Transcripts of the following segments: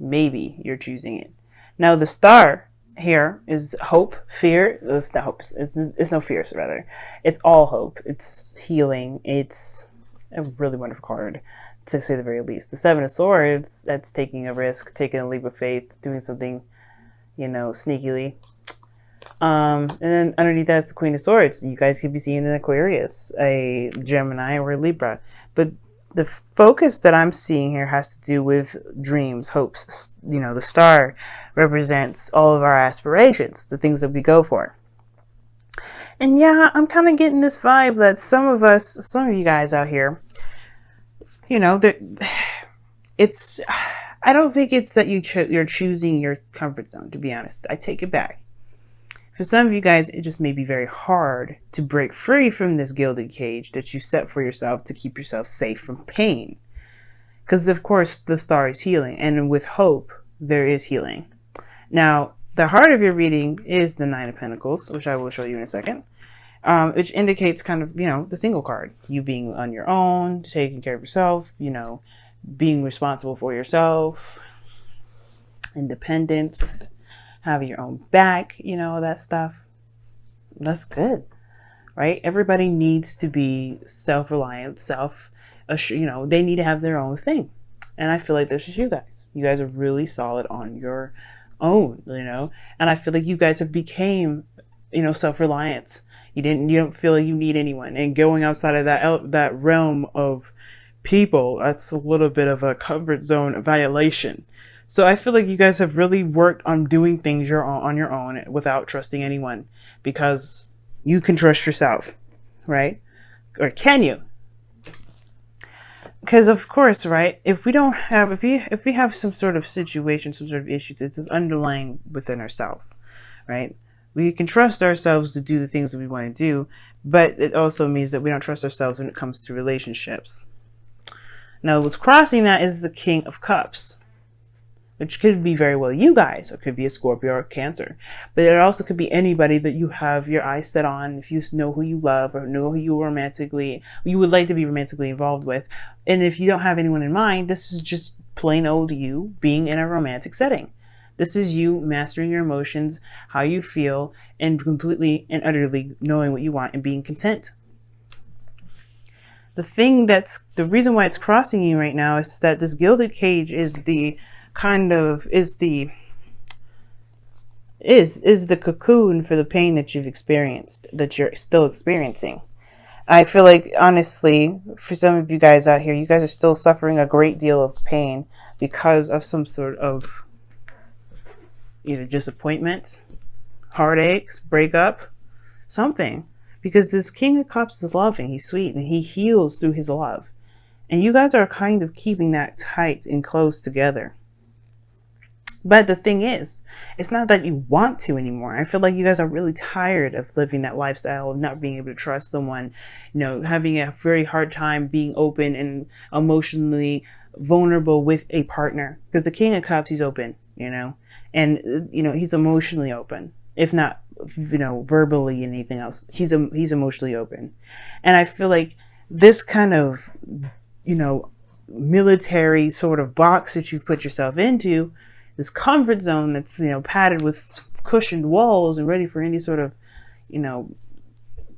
Maybe you're choosing it. Now the star here is hope, fear. It's not hope. It's no fears, rather. It's all hope. It's healing. It's a really wonderful card, to say the very least. The Seven of Swords, that's taking a risk, taking a leap of faith, doing something, sneakily. And then underneath that's the Queen of Swords. You guys could be seeing an Aquarius, a Gemini, or a Libra. But the focus that I'm seeing here has to do with dreams, hopes. The star represents all of our aspirations, the things that we go for. And yeah, I'm kind of getting this vibe that some of you guys out here, it's, I don't think it's that you're choosing your comfort zone, to be honest. I take it back. For some of you guys, it just may be very hard to break free from this gilded cage that you set for yourself to keep yourself safe from pain. Because, of course, the star is healing. And with hope, there is healing. Now, the heart of your reading is the Nine of Pentacles, which I will show you in a second. Which indicates kind of, the single card. You being on your own, taking care of yourself, being responsible for yourself, independence, having your own back, that stuff. That's good, right? Everybody needs to be self-reliant, they need to have their own thing. And I feel like this is you guys. You guys are really solid on your own, and I feel like you guys have became, self-reliant. You don't feel like you need anyone, and going outside of that realm of people, that's a little bit of a comfort zone violation. So I feel like you guys have really worked on doing things on your own without trusting anyone, because you can trust yourself, right? Or can you? Because of course, right? If we have some sort of situation, some sort of issues, it's underlying within ourselves, right? We can trust ourselves to do the things that we want to do, but it also means that we don't trust ourselves when it comes to relationships. Now, what's crossing that is the King of Cups, which could be very well you guys, or could be a Scorpio or a Cancer. But it also could be anybody that you have your eyes set on, if you know who you love or know who you would like to be romantically involved with. And if you don't have anyone in mind, this is just plain old you being in a romantic setting. This is you mastering your emotions, how you feel, and completely and utterly knowing what you want and being content. The reason why it's crossing you right now is that this gilded cage is the cocoon for the pain that you've experienced, that you're still experiencing. I feel like, honestly, for some of you guys out here, you guys are still suffering a great deal of pain because of some sort of either disappointment, heartaches, breakup, something. Because this King of Cups is loving, he's sweet, and he heals through his love. And you guys are kind of keeping that tight and close together. But the thing is, it's not that you want to anymore. I feel like you guys are really tired of living that lifestyle of not being able to trust someone, having a very hard time being open and emotionally vulnerable with a partner. Because the King of Cups, he's open, and, he's emotionally open, if not, verbally anything else. He's emotionally open. And I feel like this kind of, military sort of box that you've put yourself into, this comfort zone that's, padded with cushioned walls and ready for any sort of,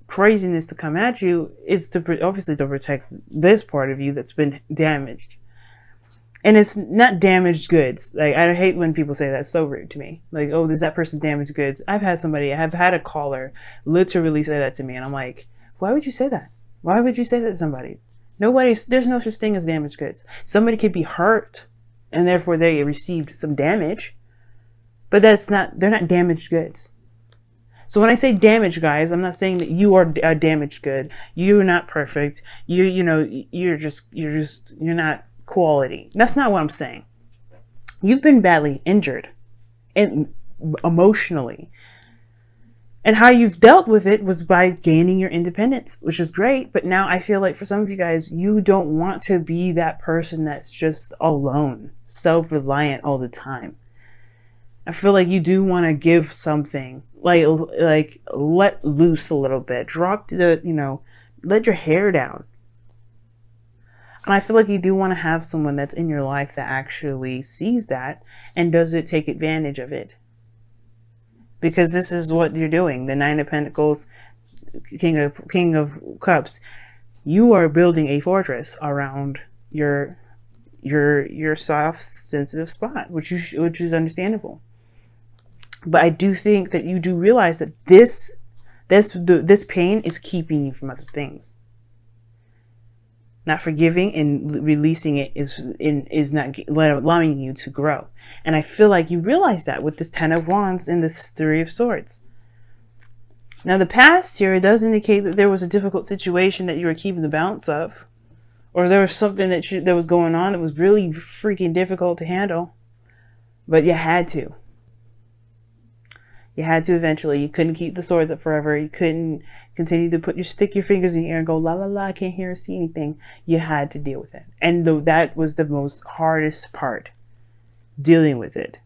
craziness to come at you, is obviously to protect this part of you that's been damaged. And it's not damaged goods. Like, I hate when people say that. It's so rude to me. Like, oh, is that person damaged goods? I have had a caller literally say that to me. And I'm like, why would you say that? Why would you say that to somebody? There's no such thing as damaged goods. Somebody could be hurt and therefore they received some damage, but they're not damaged goods. So when I say damaged, guys, I'm not saying that you are a damaged good. You're not perfect. You're not quality. That's not what I'm saying. You've been badly injured and emotionally. And how you've dealt with it was by gaining your independence, which is great. But now I feel like for some of you guys, you don't want to be that person that's just alone, self-reliant all the time. I feel like you do want to give something, like let loose a little bit, let your hair down. And I feel like you do want to have someone that's in your life that actually sees that and doesn't take advantage of it. Because this is what you're doing. The Nine of Pentacles, King of Cups. You are building a fortress around your soft, sensitive spot, which is understandable. But I do think that you do realize that this pain is keeping you from other things. Not forgiving and releasing it is not allowing you to grow. And I feel like you realize that with this Ten of Wands and this Three of Swords. Now the past here, it does indicate that there was a difficult situation that you were keeping the balance of. Or there was something that was going on that was really freaking difficult to handle. But you had to. You had to eventually. You couldn't keep the swords up forever. You couldn't continue to stick your fingers in the air and go, la la la, I can't hear or see anything. You had to deal with it. And that was the most hardest part. Dealing with it.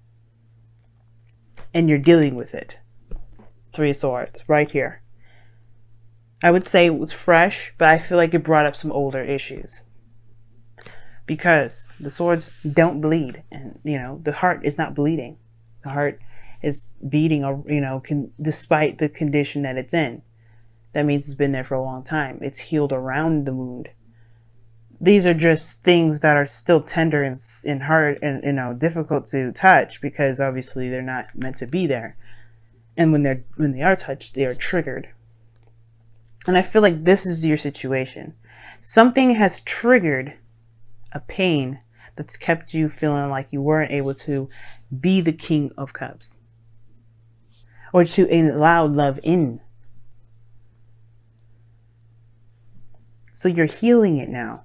And you're dealing with it. Three of Swords, right here. I would say it was fresh, but I feel like it brought up some older issues. Because the swords don't bleed. And, the heart is not bleeding. The heart is beating, despite the condition that it's in. That means it's been there for a long time. It's healed around the wound. These are just things that are still tender and hard and, difficult to touch because obviously they're not meant to be there. And when they are touched, they are triggered. And I feel like this is your situation. Something has triggered a pain that's kept you feeling like you weren't able to be the King of Cups. Or to allow love in. So you're healing it now.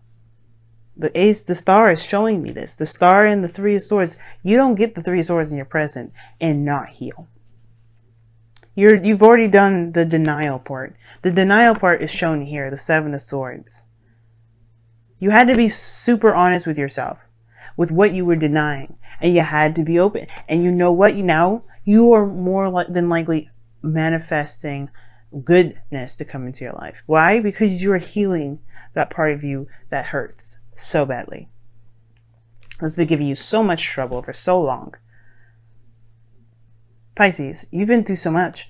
The star is showing me this. The star and the Three of Swords. You don't get the Three of Swords in your present and not heal. You've already done the denial part. The denial part is shown here, the Seven of Swords. You had to be super honest with yourself, with what you were denying, and you had to be open. And you know what? You are more than likely manifesting goodness to come into your life. Why? Because you are healing that part of you that hurts so badly. That's been giving you so much trouble for so long. Pisces, you've been through so much.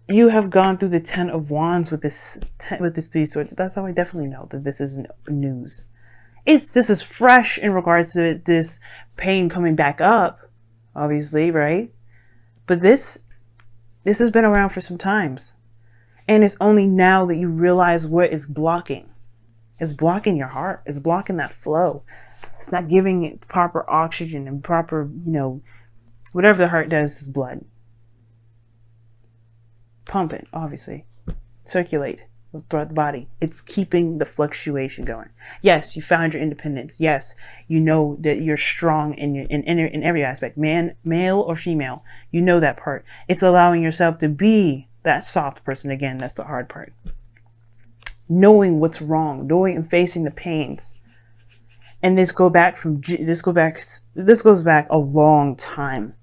You have gone through the Ten of Wands with this Three of Swords. That's how I definitely know that this isn't news. This is fresh in regards to this pain coming back up, obviously, right? But this has been around for some times. And it's only now that you realize what is blocking. It's blocking your heart. It's blocking that flow. It's not giving it proper oxygen and proper, whatever the heart does is blood. Pump it, obviously. Circulate throughout the body. It's keeping the fluctuation going. Yes, you found your independence. Yes, you know that you're strong in every aspect. Male or female, you know that part. It's allowing yourself to be that soft person again. That's the hard part. Knowing what's wrong, knowing and facing the pains. And this goes back a long time.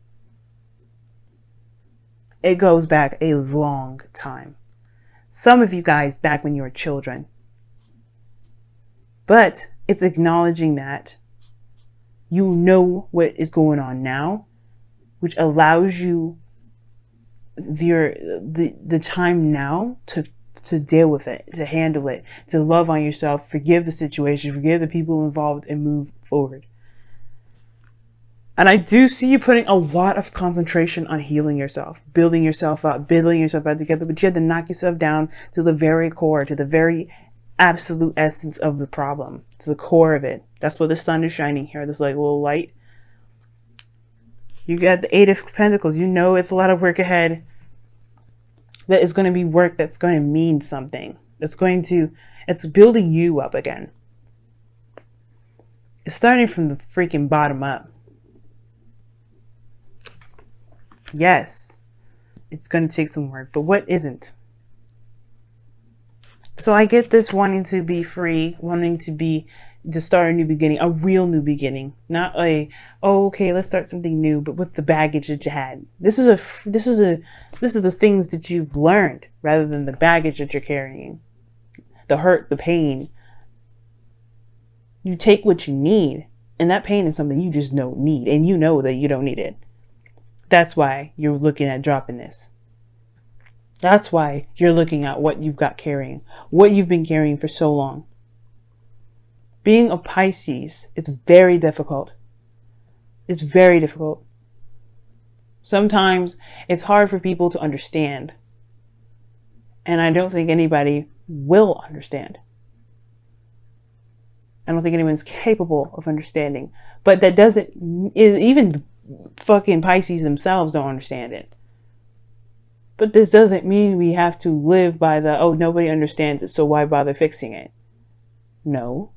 It goes back a long time. Some of you guys back when you were children. But it's acknowledging that you know what is going on now, which allows you the time now to deal with it, to handle it, to love on yourself, forgive the situation, forgive the people involved, and move forward. And I do see you putting a lot of concentration on healing yourself, building yourself up, building yourself back together, but you had to knock yourself down to the very core, to the very absolute essence of the problem, to the core of it. That's what the sun is shining here, this like little light. You got the Eight of Pentacles. You know it's a lot of work ahead. That is going to be work that's going to mean something. It's building you up again. It's starting from the freaking bottom up. Yes, it's going to take some work, but what isn't? So I get this wanting to be free, wanting to start a new beginning, a real new beginning, not okay, let's start something new, but with the baggage that you had. This is the things that you've learned rather than the baggage that you're carrying, the hurt, the pain. You take what you need, and that pain is something you just don't need, and you know that you don't need it. That's why you're looking at dropping this. That's why you're looking at what you've got carrying, what you've been carrying for so long. Being a Pisces, it's very difficult. It's very difficult. Sometimes it's hard for people to understand. And I don't think anybody will understand. I don't think anyone's capable of understanding. But that doesn't, even fucking Pisces themselves don't understand it. But this doesn't mean we have to live by the, oh, nobody understands it, so why bother fixing it? No.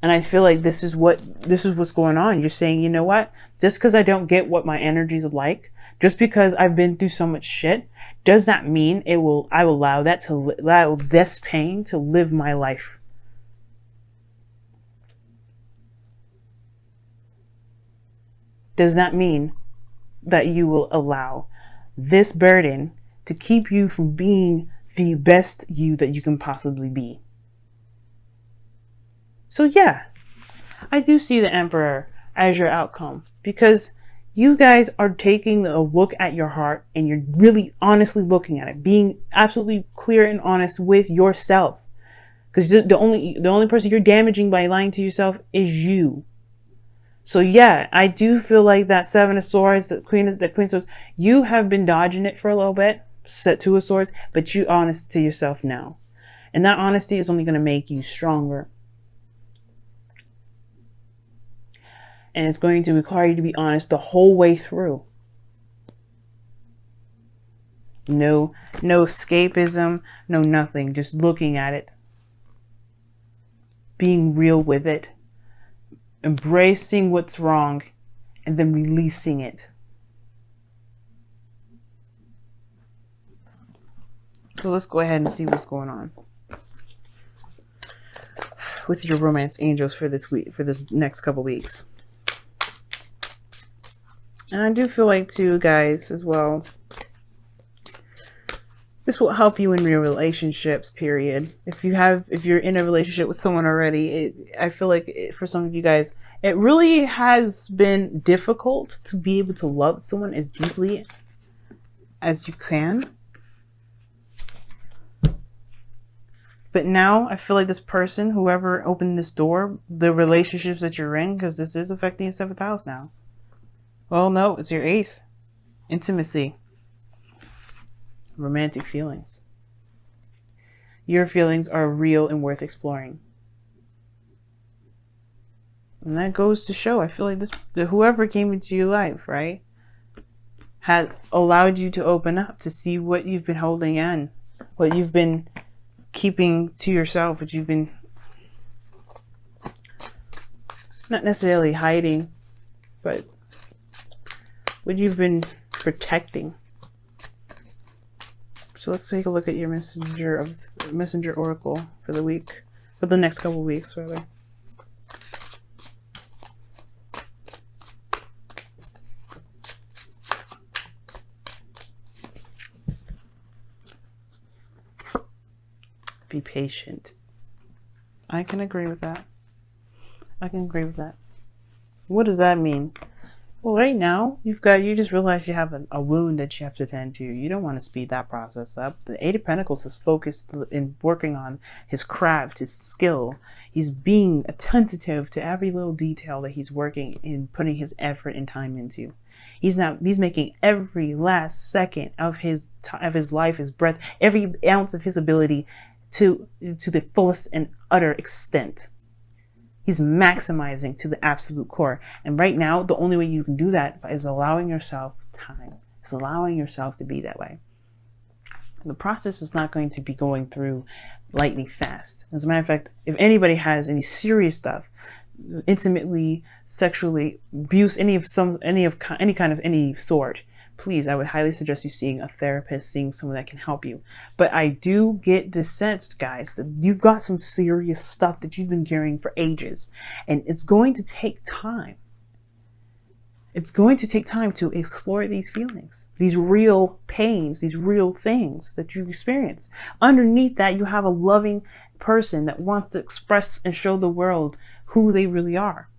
And I feel like this is what's going on. You're saying, you know what? Just because I don't get what my energies are like, just because I've been through so much shit, does not mean I will allow this pain to live my life. Does not mean that you will allow this burden to keep you from being the best you that you can possibly be. So yeah, I do see the Emperor as your outcome, because you guys are taking a look at your heart and you're really honestly looking at it, being absolutely clear and honest with yourself. Because the only person you're damaging by lying to yourself is you. So yeah, I do feel like that Seven of Swords, the Queen of Swords, you have been dodging it for a little bit, set Two of Swords, but you're honest to yourself now. And that honesty is only going to make you stronger. And it's going to require you to be honest the whole way through. No escapism, no nothing. Just looking at it. Being real with it. Embracing what's wrong. And then releasing it. So let's go ahead and see what's going on with your romance angels for this week, for this next couple weeks. And I do feel like too, guys, as well, this will help you in your relationships, period. If you're in a relationship with someone already, I feel like for some of you guys, it really has been difficult to be able to love someone as deeply as you can. But now I feel like this person, whoever opened this door, the relationships that you're in, because this is affecting your 7th house now. Well, no, it's your 8th. Intimacy. Romantic feelings. Your feelings are real and worth exploring. And that goes to show, I feel like whoever came into your life, right, had allowed you to open up to see what you've been holding in, what you've been keeping to yourself, what you've been not necessarily hiding, but what you've been protecting. So let's take a look at your messenger oracle for the week, for the next couple weeks, rather. Be patient. I can agree with that. I can agree with that. What does that mean? Well, right now, you just realized you have a wound that you have to tend to. You don't want to speed that process up. The Eight of Pentacles is focused in working on his craft, his skill. He's being attentive to every little detail that he's working in, putting his effort and time into. He's making every last second of his life, his breath, every ounce of his ability to the fullest and utter extent. He's maximizing to the absolute core. And right now, the only way you can do that is allowing yourself time. It's allowing yourself to be that way. The process is not going to be going through lightning fast. As a matter of fact, if anybody has any serious stuff, intimately, sexually, abuse, any sort, please, I would highly suggest you seeing a therapist, seeing someone that can help you. But I do get the sense, guys, that you've got some serious stuff that you've been carrying for ages. And it's going to take time. It's going to take time to explore these feelings, these real pains, these real things that you experience. Underneath that, you have a loving person that wants to express and show the world who they really are.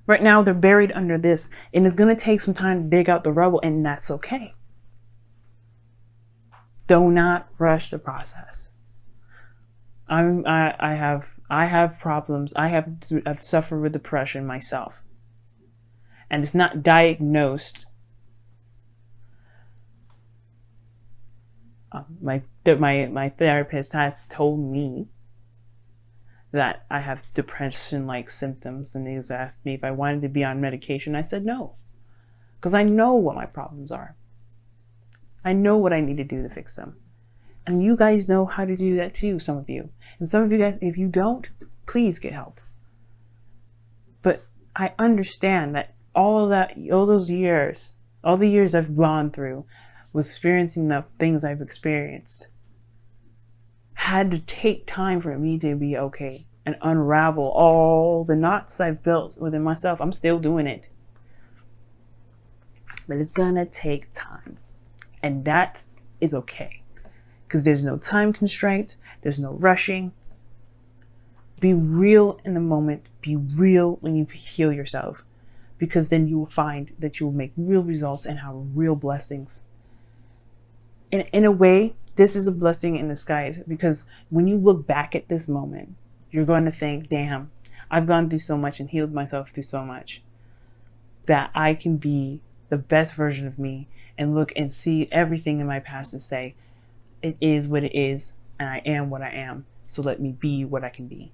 Right now, they're buried under this, and it's going to take some time to dig out the rubble, and that's okay. Do not rush the process. I have problems. I've suffered with depression myself, and it's not diagnosed. My therapist has told me that I have depression-like symptoms, and he's asked me if I wanted to be on medication. I said no, because I know what my problems are. I know what I need to do to fix them. And you guys know how to do that too, some of you. And some of you guys, if you don't, please get help. But I understand that all the years I've gone through with experiencing the things I've experienced had to take time for me to be okay and unravel all the knots I've built within myself. I'm still doing it. But it's gonna take time. And that is okay. Because there's no time constraint. There's no rushing. Be real in the moment. Be real when you heal yourself. Because then you will find that you will make real results and have real blessings. In a way, this is a blessing in disguise. Because when you look back at this moment, you're going to think, damn, I've gone through so much and healed myself through so much that I can be the best version of me and look and see everything in my past and say, it is what it is, and I am what I am. So let me be what I can be.